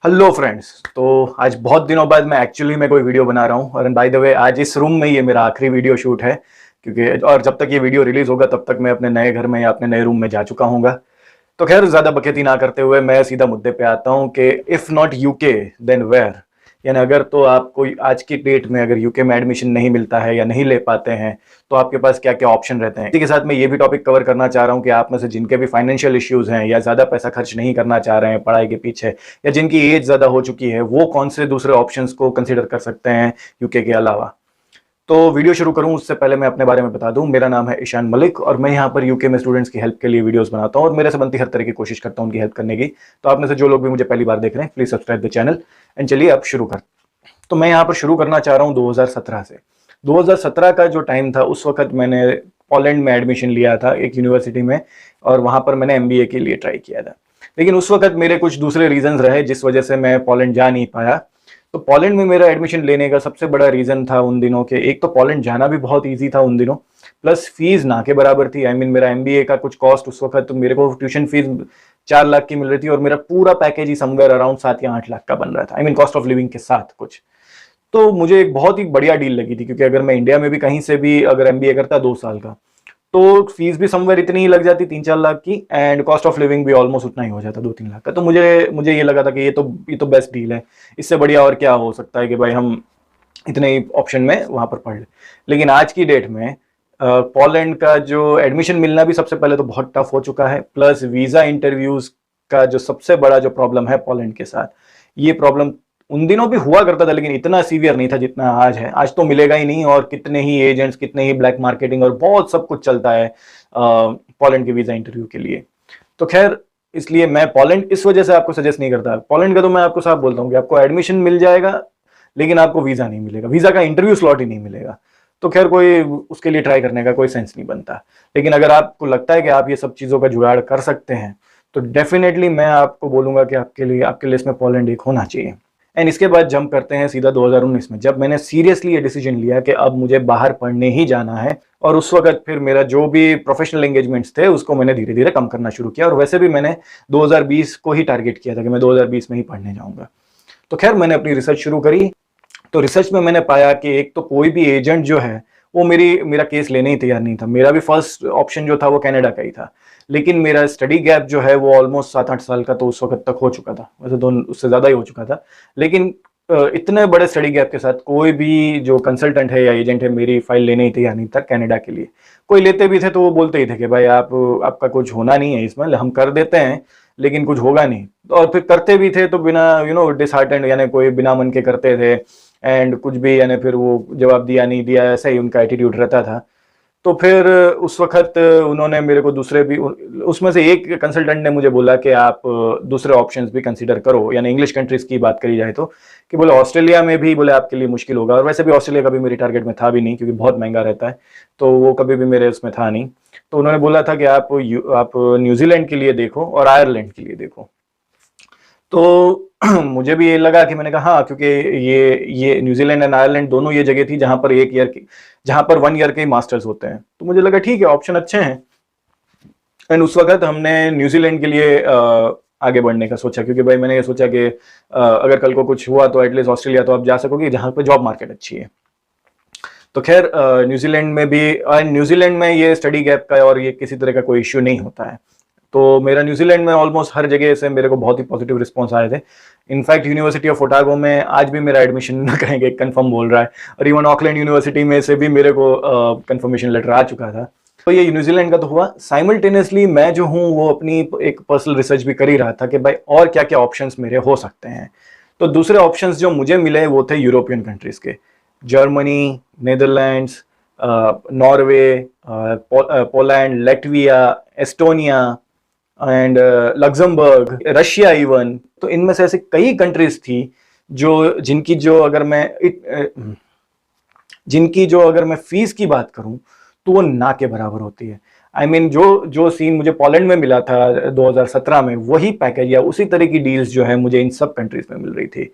Hello friends. तो आज बहुत दिनों बाद मैं एक्चुअली में कोई वीडियो बना रहा हूँ और बाय द वे आज इस रूम में ये मेरा आखिरी वीडियो शूट है क्योंकि और जब तक ये वीडियो रिलीज होगा तब तक मैं अपने नए घर में या अपने नए रूम में जा चुका हूँगा। तो खैर ज़्यादा बकैती ना करते हुए मैं सीधा मुद्दे पे आता हूँ कि if not UK then where, यानी अगर तो आपको आज की डेट में अगर यूके में एडमिशन नहीं मिलता है या नहीं ले पाते हैं तो आपके पास क्या क्या ऑप्शन रहते हैं। इसी के साथ मैं ये भी टॉपिक कवर करना चाह रहा हूँ कि आप में से जिनके भी फाइनेंशियल इश्यूज हैं या ज़्यादा पैसा खर्च नहीं करना चाह रहे हैं पढ़ाई के पीछे, या जिनकी एज ज़्यादा हो चुकी है, वो कौन से दूसरे ऑप्शंस को कंसिडर कर सकते हैं यूके के अलावा। तो वीडियो शुरू करूं उससे पहले मैं अपने बारे में बता दूं, मेरा नाम है ईशान मलिक और मैं यहां पर यूके में स्टूडेंट्स की हेल्प के लिए वीडियोस बनाता हूं और मेरे से बनती हर तरह की कोशिश करता हूं उनकी हेल्प करने की। तो आप में से जो लोग भी मुझे पहली बार देख रहे हैं please subscribe the channel and चलिए अब शुरू कर। तो मैं यहाँ पर शुरू करना चाह रहा हूँ 2017 से। 2017 का जो टाइम था उस वक्त मैंने पोलैंड में एडमिशन लिया था एक यूनिवर्सिटी में और वहां पर मैंने एमबीए के लिए ट्राई किया था। लेकिन उस वक्त मेरे कुछ दूसरे रीजंस रहे जिस वजह से मैं पोलैंड जा नहीं पाया। तो पोलैंड में मेरा एडमिशन लेने का सबसे बड़ा रीजन था उन दिनों के, एक तो पोलैंड जाना भी बहुत ईजी था उन दिनों, प्लस फीस ना के बराबर थी। मेरा एमबीए का कुछ कॉस्ट उस वक्त तो मेरे को ट्यूशन फीस 4 लाख की मिल रही थी और मेरा पूरा पैकेज ही समवेयर अराउंड 7 या 8 लाख का बन रहा था, कॉस्ट ऑफ लिविंग के साथ कुछ। तो मुझे एक बहुत ही बढ़िया डील लगी थी क्योंकि अगर मैं इंडिया में भी कहीं से भी अगर एमबीए करता 2 साल का तो फीस भी समवेयर इतनी ही लग जाती 3-4 लाख की एंड कॉस्ट ऑफ लिविंग भी ऑलमोस्ट उतना ही हो जाता 2-3 लाख का। तो मुझे मुझे ये लगा था कि ये तो बेस्ट डील है, इससे बढ़िया और क्या हो सकता है कि भाई हम इतने ही ऑप्शन में वहां पर पढ़ ले। लेकिन आज की डेट में पोलैंड का जो एडमिशन मिलना भी सबसे पहले तो बहुत टफ हो चुका है, प्लस वीजा इंटरव्यूज का जो सबसे बड़ा जो प्रॉब्लम है पोलैंड के साथ, ये प्रॉब्लम उन दिनों भी हुआ करता था लेकिन इतना सीवियर नहीं था जितना आज है। आज तो मिलेगा ही नहीं और कितने ही एजेंट्स, कितने ही ब्लैक मार्केटिंग और बहुत सब कुछ चलता है पोलैंड के वीजा इंटरव्यू के लिए। तो खैर इसलिए मैं पोलैंड इस वजह से आपको सजेस्ट नहीं करता। पोलैंड का तो मैं आपको साफ बोलता हूँ कि आपको एडमिशन मिल जाएगा लेकिन आपको वीजा नहीं मिलेगा, वीजा का इंटरव्यू स्लॉट ही नहीं मिलेगा। तो खैर कोई उसके लिए ट्राई करने का कोई सेंस नहीं बनता। लेकिन अगर आपको लगता है कि आप ये सब चीज़ों का जुगाड़ कर सकते हैं तो डेफिनेटली मैं आपको बोलूंगा कि आपके लिस्ट में पोलैंड एक होना चाहिए। एंड इसके बाद जंप करते हैं सीधा 2019 में, जब मैंने सीरियसली ये डिसीजन लिया कि अब मुझे बाहर पढ़ने ही जाना है। और उस वक्त फिर मेरा जो भी प्रोफेशनल एंगेजमेंट्स थे उसको मैंने धीरे धीरे कम करना शुरू किया और वैसे भी मैंने 2020 को ही टारगेट किया था कि मैं 2020 में ही पढ़ने जाऊंगा। तो खैर मैंने अपनी रिसर्च शुरू करी। तो रिसर्च में मैंने पाया कि एक तो कोई भी एजेंट जो है वो मेरा केस लेने ही तैयार नहीं था। मेरा भी फर्स्ट ऑप्शन जो था वो कनाडा का ही था, लेकिन मेरा स्टडी गैप जो है वो ऑलमोस्ट 7-8 साल का तो उस वक्त तक हो चुका था, वैसे तो उससे ज़्यादा ही हो चुका था। लेकिन इतने बड़े स्टडी गैप के साथ कोई भी जो कंसल्टेंट है या एजेंट है मेरी फाइल लेने ही तैयार नहीं था कनाडा के लिए। कोई लेते भी थे तो वो बोलते ही थे कि भाई आपका कुछ होना नहीं है इसमें, हम कर देते हैं लेकिन कुछ होगा नहीं। और फिर करते भी थे तो बिना डिसहार्टेंड, यानी कोई बिना मन के करते थे एंड कुछ भी, यानी फिर वो जवाब दिया नहीं दिया ऐसा ही उनका एटीट्यूड रहता था। तो फिर उस वक्त उन्होंने मेरे को दूसरे भी, उसमें से एक कंसल्टेंट ने मुझे बोला कि आप दूसरे ऑप्शंस भी कंसीडर करो, यानी इंग्लिश कंट्रीज की बात करी जाए तो, कि बोले ऑस्ट्रेलिया में भी बोले आपके लिए मुश्किल होगा। और वैसे भी ऑस्ट्रेलिया कभी मेरी टारगेट में था भी नहीं क्योंकि बहुत महंगा रहता है, तो वो कभी भी मेरे उसमें था नहीं। तो उन्होंने बोला था कि आप न्यूजीलैंड के लिए देखो और आयरलैंड के लिए देखो। तो मुझे भी ये लगा कि मैंने कहा हाँ, क्योंकि ये न्यूजीलैंड एंड आयरलैंड दोनों ये जगह थी जहां पर 1 ईयर के मास्टर्स होते हैं। तो मुझे लगा ठीक है ऑप्शन अच्छे हैं। एंड उस वक्त हमने न्यूजीलैंड के लिए आगे बढ़ने का सोचा क्योंकि भाई मैंने ये सोचा कि अगर कल को कुछ हुआ तो एटलीस्ट ऑस्ट्रेलिया तो आप जा सकोगे जहां पर जॉब मार्केट अच्छी है। तो खैर न्यूजीलैंड में ये स्टडी गैप का और ये किसी तरह का कोई इश्यू नहीं होता है। तो मेरा न्यूजीलैंड में ऑलमोस्ट हर जगह से मेरे को बहुत ही पॉजिटिव रिस्पांस आए थे। इनफैक्ट यूनिवर्सिटी ऑफ ओटागो में आज भी मेरा एडमिशन कहेंगे कंफर्म बोल रहा है और इवन ऑकलैंड यूनिवर्सिटी में से भी मेरे को कंफर्मेशन लेटर आ चुका था। तो ये न्यूजीलैंड का तो हुआ। साइमल्टेनियसली मैं जो हूँ वो अपनी एक पर्सनल रिसर्च भी कर ही रहा था कि भाई और क्या क्या ऑप्शंस मेरे हो सकते हैं। तो दूसरे ऑप्शंस जो मुझे मिले वो थे यूरोपियन कंट्रीज के, Germany, Netherlands, Norway, Poland, Latvia, Estonia and Luxembourg, Russia even. तो इनमें से ऐसे कई कंट्रीज थी जिनकी जो अगर मैं फीस की बात करूं तो वो ना के बराबर होती है। आई मीन जो जो सीन मुझे पोलैंड में मिला था 2017 में, वही पैकेज या उसी तरह की डील्स जो है मुझे इन सब कंट्रीज में मिल रही थी।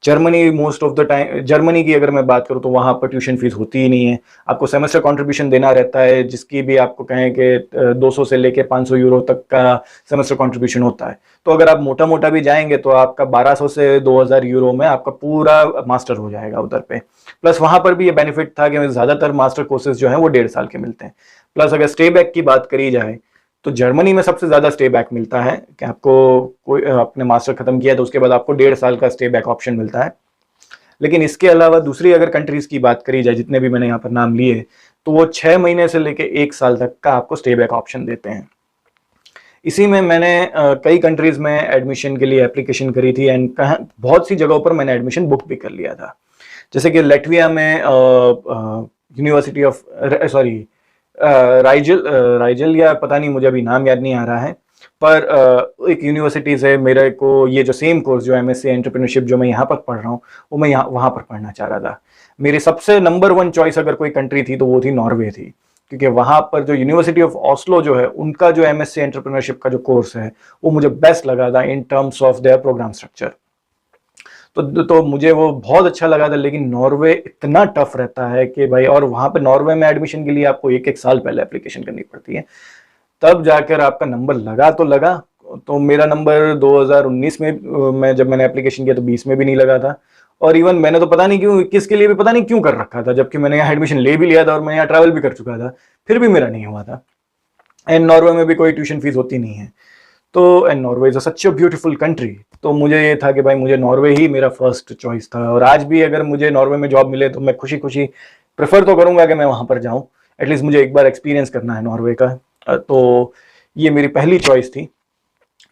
Germany most of the time, Germany की अगर मैं बात करूँ तो वहाँ पर ट्यूशन फीस होती ही नहीं है, आपको सेमेस्टर कंट्रीब्यूशन देना रहता है, जिसकी भी आपको कहें कि 200 से लेके 500 यूरो तक का सेमेस्टर कंट्रीब्यूशन होता है। तो अगर आप मोटा मोटा भी जाएंगे तो आपका 1200 से 2000 यूरो में आपका पूरा मास्टर हो जाएगा उधर पे। प्लस वहाँ पर भी ये बेनिफिट था कि ज़्यादातर मास्टर कोर्सेज जो हैं वो 1.5 साल के मिलते हैं। प्लस अगर स्टे बैक की बात करी जाए तो जर्मनी में सबसे ज़्यादा स्टे बैक मिलता है कि आपको कोई अपने मास्टर खत्म किया तो उसके बाद आपको 1.5 साल का स्टे बैक ऑप्शन मिलता है। लेकिन इसके अलावा दूसरी अगर कंट्रीज की बात करी जाए, जितने भी मैंने यहाँ पर नाम लिए, तो वो 6 महीने से लेके 1 साल तक का आपको स्टे बैक ऑप्शन देते हैं। इसी में मैंने कई कंट्रीज में एडमिशन के लिए एप्लीकेशन करी थी एंड बहुत सी जगहों पर मैंने एडमिशन बुक भी कर लिया था। जैसे कि लेटविया में यूनिवर्सिटी ऑफ राइजल या पता नहीं, मुझे अभी नाम याद नहीं आ रहा है, पर एक यूनिवर्सिटी से मेरे को ये जो सेम कोर्स जो एमएससी एंटरप्रेन्योरशिप जो मैं यहाँ पर पढ़ रहा हूँ वो मैं वहाँ पर पढ़ना चाह रहा था। मेरी सबसे नंबर 1 चॉइस अगर कोई कंट्री थी तो वो थी नॉर्वे थी, क्योंकि वहाँ पर जो यूनिवर्सिटी ऑफ ऑस्लो जो है उनका जो एमएससी एंटरप्रेन्योरशिप का जो कोर्स है वो मुझे बेस्ट लगा था in terms of their programme structure. तो मुझे वो बहुत अच्छा लगा था। लेकिन नॉर्वे इतना टफ रहता है कि भाई, और वहाँ पे नॉर्वे में एडमिशन के लिए आपको 1-1 साल पहले एप्लीकेशन करनी पड़ती है, तब जाकर आपका नंबर लगा तो लगा। तो मेरा नंबर 2019 में मैं जब मैंने एप्लीकेशन किया तो 20 में भी नहीं लगा था। और इवन मैंने तो पता नहीं क्यों, 21 के लिए भी पता नहीं क्यों कर रखा था, जबकि मैंने यहाँ एडमिशन ले भी लिया था और मैं यहाँ ट्रैवल भी कर चुका था, फिर भी मेरा नहीं हुआ था। एंड नॉर्वे में भी कोई ट्यूशन फीस होती नहीं है। तो and Norway is such a beautiful country. तो मुझे ये था कि भाई मुझे नॉर्वे ही मेरा फर्स्ट चॉइस था, और आज भी अगर मुझे नॉर्वे में जॉब मिले तो मैं खुशी खुशी प्रेफर तो करूंगा कि मैं वहां पर जाऊं। एटलीस्ट मुझे एक बार एक्सपीरियंस करना है नॉर्वे का। तो ये मेरी पहली चॉइस थी।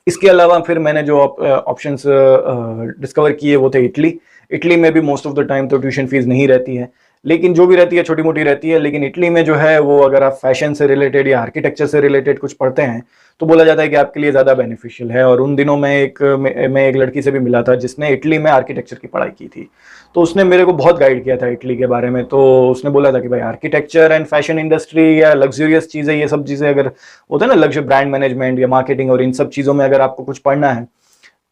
इसके अलावा फिर मैंने जो ऑप्शंस डिस्कवर किए वो थे इटली। इटली में भी मोस्ट ऑफ द टाइम तो ट्यूशन फीस नहीं रहती है, लेकिन जो भी रहती है छोटी मोटी रहती है। लेकिन इटली में जो है वो अगर आप फैशन से रिलेटेड या आर्किटेक्चर से रिलेटेड कुछ पढ़ते हैं तो बोला जाता है कि आपके लिए ज़्यादा बेनिफिशियल है। और उन दिनों मैं एक लड़की से भी मिला था जिसने इटली में आर्किटेक्चर की पढ़ाई की थी, तो उसने मेरे को बहुत गाइड किया था इटली के बारे में। तो उसने बोला था कि भाई आर्किटेक्चर एंड फैशन इंडस्ट्री या लग्जरियस चीज़ें, ये सब चीज़ें अगर होता है ना, लग्जरी ब्रांड मैनेजमेंट या मार्केटिंग और इन सब चीज़ों में अगर आपको कुछ पढ़ना है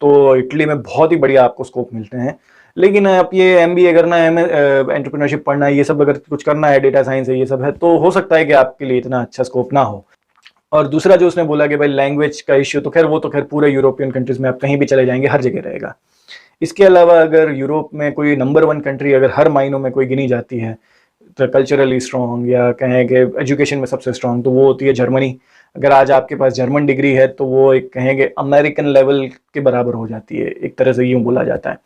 तो इटली में बहुत ही बढ़िया आपको स्कोप मिलते हैं। लेकिन आप ये एमबीए करना है, एंटरप्रेन्योरशिप पढ़ना है, ये सब अगर कुछ करना है, डेटा साइंस है, ये सब है, तो हो सकता है कि आपके लिए इतना अच्छा स्कोप ना हो। और दूसरा जो उसने बोला कि भाई लैंग्वेज का इश्यू, तो खैर वो तो खैर पूरे यूरोपियन कंट्रीज में आप कहीं भी चले जाएंगे हर जगह रहेगा। इसके अलावा अगर यूरोप में कोई नंबर 1 कंट्री अगर हर मायनों में कोई गिनी जाती है तो कल्चरली स्ट्रॉन्ग या कहें कि एजुकेशन में सबसे स्ट्रॉन्ग, तो वो होती है जर्मनी। अगर आज आपके पास जर्मन डिग्री है तो वो एक कहेंगे अमेरिकन लेवल के बराबर हो जाती है, एक तरह से यूँ बोला जाता है।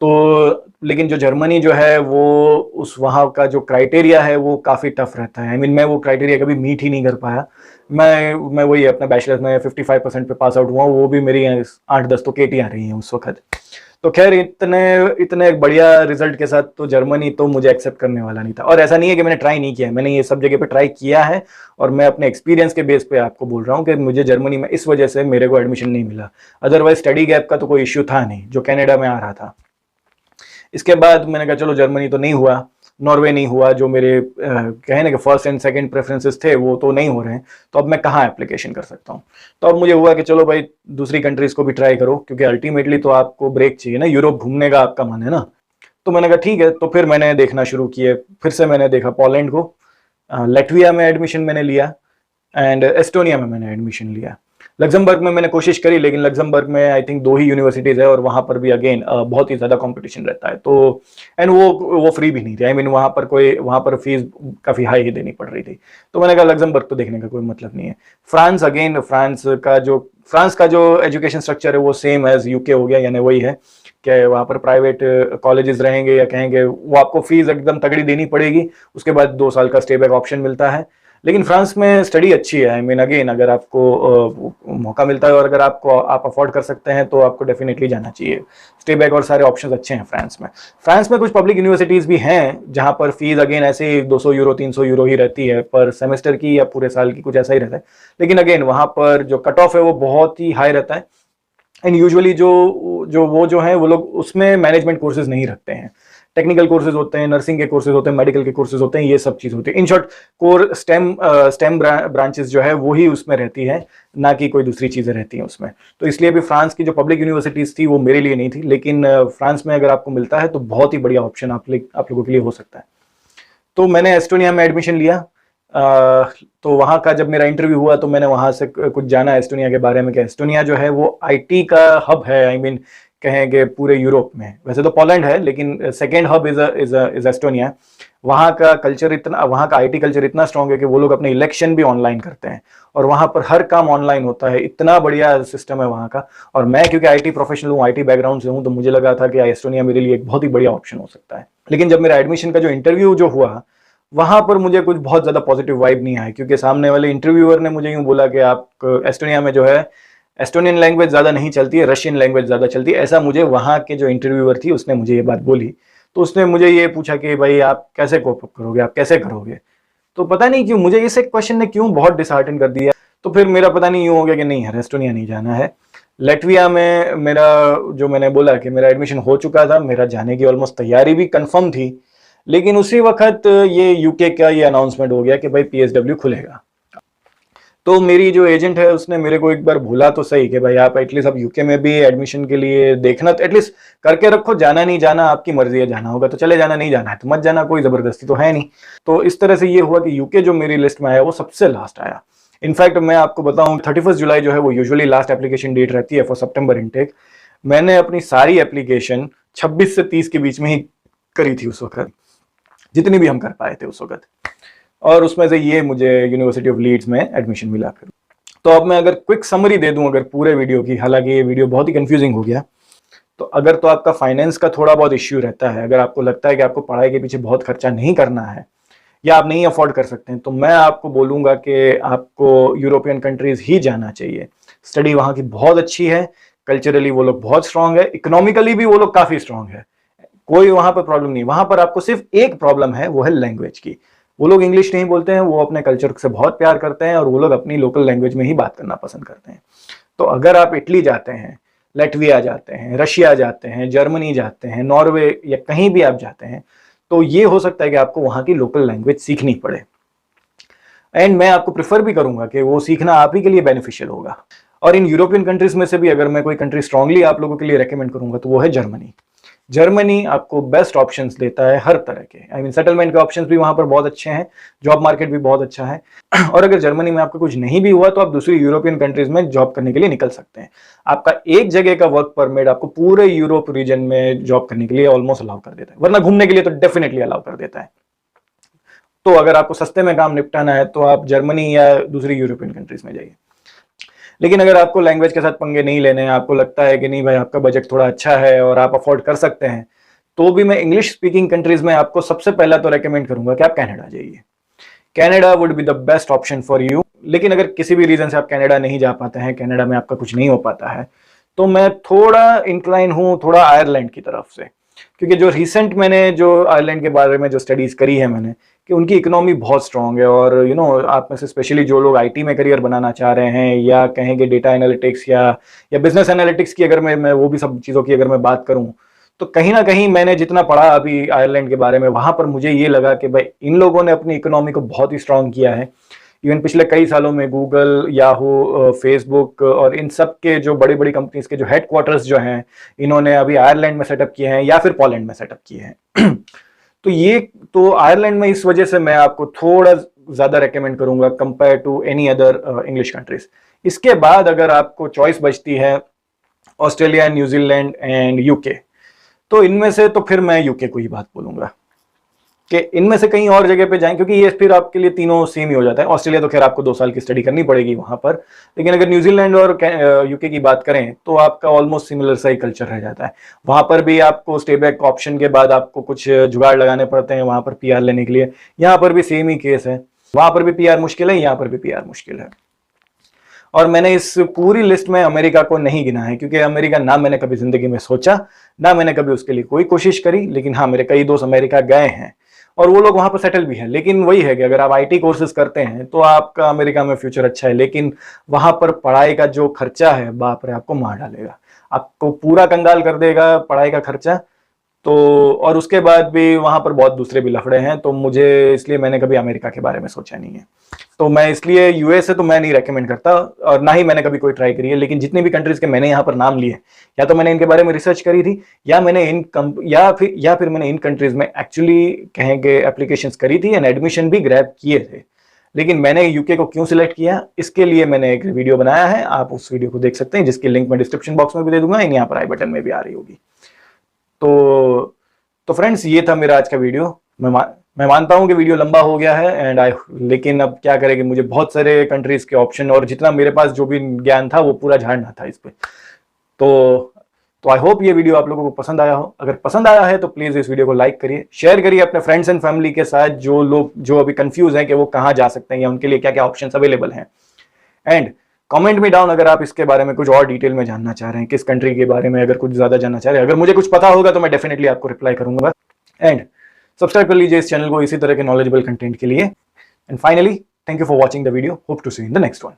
तो लेकिन जो जर्मनी जो है वो उस वहाँ का जो क्राइटेरिया है वो काफ़ी टफ रहता है। आई मीन मैं वो क्राइटेरिया कभी मीट ही नहीं कर पाया। मैं वही अपना बैचलर्स में 55% पे पास आउट हुआ, वो भी मेरी 8-10 तो केटियाँ रही हैं उस वक्त। तो खैर इतने इतने बढ़िया रिजल्ट के साथ तो जर्मनी तो मुझे एक्सेप्ट करने वाला नहीं था। और ऐसा नहीं है कि मैंने ट्राई नहीं किया है, मैंने ये सब जगह पे ट्राई किया है, और मैं अपने एक्सपीरियंस के बेस पे आपको बोल रहा हूँ कि मुझे जर्मनी में इस वजह से मेरे को एडमिशन नहीं मिला। अदरवाइज स्टडी गैप का तो कोई इश्यू था नहीं जो कनाडा में आ रहा था। इसके बाद मैंने कहा चलो जर्मनी तो नहीं हुआ, नॉर्वे नहीं हुआ, जो मेरे कहे ना कि फर्स्ट एंड सेकंड प्रेफरेंसेस थे वो तो नहीं हो रहे हैं, तो अब मैं कहाँ एप्लीकेशन कर सकता हूँ। तो अब मुझे हुआ कि चलो भाई दूसरी कंट्रीज को भी ट्राई करो, क्योंकि अल्टीमेटली तो आपको ब्रेक चाहिए ना, यूरोप घूमने का आपका मन है ना। तो मैंने कहा ठीक है, तो फिर मैंने देखना शुरू किए, फिर से मैंने देखा पोलैंड को, लेटविया में एडमिशन मैंने लिया, एंड एस्टोनिया में मैंने एडमिशन लिया। लग्जमबर्ग में मैंने कोशिश करी, लेकिन लग्जमबर्ग में आई थिंक 2 ही यूनिवर्सिटीज़ है और वहाँ पर भी अगेन बहुत ही ज़्यादा कंपटीशन रहता है। तो एंड वो फ्री भी नहीं थी। आई मीन वहाँ पर फीस काफ़ी हाई ही देनी पड़ रही थी। तो मैंने कहा लग्जमबर्ग तो देखने का कोई मतलब नहीं है। फ्रांस का जो एजुकेशन स्ट्रक्चर है वो सेम एज यूके हो गया, यानी वही है कि वहाँ पर प्राइवेट कॉलेजेस रहेंगे, या कहेंगे वो आपको फीस एकदम तगड़ी देनी पड़ेगी, उसके बाद 2 साल का स्टे बैक ऑप्शन मिलता है। लेकिन फ्रांस में स्टडी अच्छी है। आई मीन अगेन अगर आपको मौका मिलता है और अगर आप अफोर्ड कर सकते हैं तो आपको डेफिनेटली जाना चाहिए। स्टे बैक और सारे ऑप्शंस अच्छे हैं फ्रांस में। फ्रांस में कुछ पब्लिक यूनिवर्सिटीज़ भी हैं जहां पर फीस अगेन ऐसे 200 यूरो 300 यूरो ही रहती है पर सेमेस्टर की, या पूरे साल की, कुछ ऐसा ही रहता है। लेकिन अगेन वहां पर जो कट ऑफ है वो बहुत ही हाई रहता है। एंड यूजुअली जो है वो लोग उसमें मैनेजमेंट कोर्सेज नहीं रखते हैं। टेक्निकल कोर्सेज होते हैं, नर्सिंग के कोर्सेज होते हैं, मेडिकल के कोर्सेज होते हैं, ये सब चीज़ होती है। In short core stem branches जो है वही उसमें रहती है, ना कि कोई दूसरी चीज़ें रहती हैं उसमें। तो इसलिए भी फ्रांस की जो पब्लिक यूनिवर्सिटीज़ थी वो मेरे लिए नहीं थी, लेकिन फ्रांस में अगर आपको मिलता है तो बहुत ही बढ़िया ऑप्शन आप लोगों के लिए हो सकता है। तो मैंने एस्टोनिया में एडमिशन लिया। तो वहाँ का जब मेरा इंटरव्यू हुआ तो मैंने वहाँ से कुछ जाना एस्टोनिया के बारे में कि एस्टोनिया जो है वो आईटी का हब है। आई मीन कहेंगे पूरे यूरोप में, वैसे तो पोलैंड है लेकिन सेकेंड हब इज एस्टोनिया। वहाँ का कल्चर इतना, वहाँ का आईटी कल्चर इतना स्ट्रांग है कि वो लोग अपने इलेक्शन भी ऑनलाइन करते हैं और वहाँ पर हर काम ऑनलाइन होता है। इतना बढ़िया सिस्टम है वहाँ का। और मैं क्योंकि आईटी प्रोफेशनल हूँ, आईटी बैकग्राउंड से हूँ, तो मुझे लगा था कि एस्टोनिया मेरे लिए एक बहुत ही बढ़िया ऑप्शन हो सकता है। लेकिन जब मेरा एडमिशन का जो इंटरव्यू जो हुआ वहां पर मुझे कुछ बहुत ज्यादा पॉजिटिव वाइब नहीं आया, क्योंकि सामने वाले इंटरव्यूअर ने मुझे यूं बोला कि आप एस्टोनिया में जो है एस्टोनियन लैंग्वेज ज्यादा नहीं चलती है, रशियन लैंग्वेज ज्यादा चलती है। ऐसा मुझे वहां के जो इंटरव्यूअर थी उसने मुझे ये बात बोली। तो उसने मुझे ये पूछा कि भाई आप कैसे कोप अप करोगे, आप कैसे करोगे। तो पता नहीं क्यों मुझे इस एक क्वेश्चन ने क्यों बहुत डिसहार्टन कर दिया। तो फिर मेरा पता नहीं यूं हो गया कि नहीं यार एस्टोनिया नहीं जाना है। लेटविया में मेरा, जो मैंने बोला कि मेरा एडमिशन हो चुका था, मेरा जाने की ऑलमोस्ट तैयारी भी कंफर्म थी, लेकिन उसी वक्त ये यूके का ये अनाउंसमेंट हो गया कि भाई पीएसडब्ल्यू खुलेगा। तो मेरी जो एजेंट है उसने मेरे को एक बार भूला तो सही कि भाई आप एटलीस्ट अब यूके में भी एडमिशन के लिए देखना तो एटलीस्ट करके रखो, जाना नहीं जाना आपकी मर्जी है, जाना होगा तो चले जाना, नहीं जाना है तो मत जाना, कोई जबरदस्ती तो है नहीं। तो इस तरह से ये हुआ कि यूके जो मेरी लिस्ट में आया वो सबसे लास्ट आया। इनफैक्ट मैं आपको बताऊं 31 जुलाई जो है वो यूजुअली लास्ट एप्लीकेशन डेट रहती है फॉर सितंबर इनटेक। मैंने अपनी सारी एप्लीकेशन 26 से 30 के बीच में ही करी थी उस वक्त, जितनी भी हम कर पाए थे उस वक्त। और उसमें से ये मुझे यूनिवर्सिटी ऑफ लीड्स में एडमिशन मिला फिर। तो अब मैं अगर क्विक समरी दे दूं अगर पूरे वीडियो की, हालांकि ये वीडियो बहुत ही कंफ्यूजिंग हो गया, तो अगर तो आपका फाइनेंस का थोड़ा बहुत इश्यू रहता है, अगर आपको लगता है कि आपको पढ़ाई के पीछे बहुत खर्चा नहीं करना है या आप नहीं अफोर्ड कर सकते हैं, तो मैं आपको बोलूंगा कि आपको यूरोपियन कंट्रीज ही जाना चाहिए। स्टडी वहाँ की बहुत अच्छी है, कल्चरली वो लोग बहुत स्ट्रांग है, इकोनॉमिकली भी वो लोग काफी स्ट्रांग है, कोई वहां पर प्रॉब्लम नहीं। वहां पर आपको सिर्फ एक प्रॉब्लम है, वो है लैंग्वेज की। वो लोग इंग्लिश नहीं बोलते हैं, वो अपने कल्चर से बहुत प्यार करते हैं और वो लोग अपनी लोकल लैंग्वेज में ही बात करना पसंद करते हैं। तो अगर आप इटली जाते हैं, लैटविया जाते हैं, रशिया जाते हैं, जर्मनी जाते हैं, नॉर्वे या कहीं भी आप जाते हैं, तो ये हो सकता है कि आपको वहां की लोकल लैंग्वेज सीखनी पड़े। एंड मैं आपको प्रेफर भी करूंगा कि वो सीखना आप ही के लिए बेनिफिशियल होगा। और इन यूरोपियन कंट्रीज में से भी अगर मैं कोई कंट्री स्ट्रांगली आप लोगों के लिए रेकमेंड करूंगा तो वो है जर्मनी। जर्मनी आपको बेस्ट ऑप्शंस देता है हर तरह के, आई मीन सेटलमेंट के ऑप्शंस भी वहां पर बहुत अच्छे हैं, जॉब मार्केट भी बहुत अच्छा है। और अगर जर्मनी में आपका कुछ नहीं भी हुआ तो आप दूसरी यूरोपियन कंट्रीज में जॉब करने के लिए निकल सकते हैं। आपका एक जगह का वर्क परमिट आपको पूरे यूरोप रीजन में जॉब करने के लिए ऑलमोस्ट अलाउ कर देता है, वरना घूमने के लिए तो डेफिनेटली अलाउ कर देता है। तो अगर आपको सस्ते में काम निपटाना है तो आप जर्मनी या दूसरी यूरोपियन कंट्रीज में जाइए। लेकिन अगर आपको लैंग्वेज के साथ पंगे नहीं लेने हैं, आपको लगता है कि नहीं भाई आपका बजट थोड़ा अच्छा है और आप अफोर्ड कर सकते हैं, तो भी मैं इंग्लिश स्पीकिंग कंट्रीज में आपको सबसे पहला तो रेकमेंड करूंगा कि आप कनाडा जाइए। Canada would be the best option for you. लेकिन अगर किसी भी रीजन से आप कनाडा नहीं जा पाते हैं, कनाडा में आपका कुछ नहीं हो पाता है, तो मैं थोड़ा इंक्लाइन हूं थोड़ा आयरलैंड की तरफ से, क्योंकि जो रिसेंट मैंने जो आयरलैंड के बारे में जो स्टडीज करी है मैंने, कि उनकी इकोनॉमी बहुत स्ट्रांग है। और आप में से स्पेशली जो लोग आईटी में करियर बनाना चाह रहे हैं या कहेंगे डेटा एनालिटिक्स या बिजनेस एनालिटिक्स की, अगर मैं वो भी सब चीज़ों की अगर मैं बात करूं, तो कहीं ना कहीं मैंने जितना पढ़ा अभी आयरलैंड के बारे में, वहां पर मुझे ये लगा कि भाई इन लोगों ने अपनी इकोनॉमी को बहुत ही स्ट्रांग किया है। इवन पिछले कई सालों में गूगल, याहू, फेसबुक और इन सब के जो बड़ी बड़ी कंपनीज के जो हेडक्वार्टर्स जो हैं, इन्होंने अभी आयरलैंड में सेटअप किए हैं या फिर पोलैंड में सेटअप किए हैं। तो आयरलैंड में इस वजह से मैं आपको थोड़ा ज्यादा रेकमेंड करूंगा compare to any other English countries. इसके बाद अगर आपको चॉइस बचती है ऑस्ट्रेलिया, न्यूजीलैंड एंड यूके, तो इनमें से तो फिर मैं यूके को ही बात बोलूंगा कि इनमें से कहीं और जगह पे जाएं, क्योंकि ये फिर आपके लिए तीनों सेम ही हो जाता है। ऑस्ट्रेलिया तो खैर आपको 2 साल की स्टडी करनी पड़ेगी वहां पर, लेकिन अगर न्यूजीलैंड और यूके की बात करें तो आपका ऑलमोस्ट सिमिलर सा ही कल्चर रह जाता है। वहां पर भी आपको स्टे बैक ऑप्शन के बाद आपको कुछ जुगाड़ लगाने पड़ते हैं वहां पर पीआर लेने के लिए। यहाँ पर भी सेम ही केस है, वहां पर भी पीआर मुश्किल है, यहाँ पर भी पीआर मुश्किल है। और मैंने इस पूरी लिस्ट में अमेरिका को नहीं गिना है, क्योंकि अमेरिका ना मैंने कभी जिंदगी में सोचा, ना मैंने कभी उसके लिए कोई कोशिश करी। लेकिन हाँ, मेरे कई दोस्त अमेरिका गए हैं और वो लोग वहां पर सेटल भी है। लेकिन वही है कि अगर आप आईटी कोर्सेज करते हैं तो आपका अमेरिका में फ्यूचर अच्छा है, लेकिन वहां पर पढ़ाई का जो खर्चा है, बाप रे, आपको मार डालेगा, आपको पूरा कंगाल कर देगा पढ़ाई का खर्चा। तो और उसके बाद भी वहां पर बहुत दूसरे भी लफड़े हैं, तो मुझे इसलिए मैंने कभी अमेरिका के बारे में सोचा नहीं है। तो मैं इसलिए यूएसए तो मैं नहीं रेकमेंड करता, और ना ही मैंने कभी कोई ट्राई करी है। लेकिन जितनी भी कंट्रीज के मैंने यहाँ पर नाम लिए, या तो मैंने इनके बारे में रिसर्च करी थी, या मैंने या फिर मैंने इन कंट्रीज में एक्चुअली कहेंगे एप्लीकेशंस करी थी एंड एडमिशन भी ग्रैब किए थे। लेकिन मैंने यूके को क्यों सिलेक्ट किया, इसके लिए मैंने एक वीडियो बनाया है, आप उस वीडियो को देख सकते हैं, जिसकी लिंक मैं डिस्क्रिप्शन बॉक्स में भी दे दूंगा, यहाँ पर आई बटन में भी आ रही होगी। तो फ्रेंड्स, ये था मेरा आज का वीडियो। मैं मानता हूं कि वीडियो लंबा हो गया है लेकिन अब क्या करें कि मुझे बहुत सारे कंट्रीज के ऑप्शन और जितना मेरे पास जो भी ज्ञान था वो पूरा झाड़ना था इस पे। तो आई होप ये वीडियो आप लोगों को पसंद आया हो। अगर पसंद आया है तो प्लीज इस वीडियो को लाइक करिए, शेयर करिए अपने फ्रेंड्स एंड फैमिली के साथ, जो लोग जो अभी कंफ्यूज हैं कि वो कहाँ जा सकते हैं या उनके लिए क्या क्या ऑप्शन अवेलेबल हैं। एंड कमेंट में डाउन अगर आप इसके बारे में कुछ और डिटेल में जानना चाह रहे हैं, किस कंट्री के बारे में अगर कुछ ज्यादा जानना चाह रहे हैं, अगर मुझे कुछ पता होगा तो मैं डेफिनेटली आपको रिप्लाई करूंगा। एंड सब्सक्राइब कर लीजिए इस चैनल को इसी तरह के नॉलेजेबल कंटेंट के लिए। And finally, thank you for watching the video, hope to see in the next one.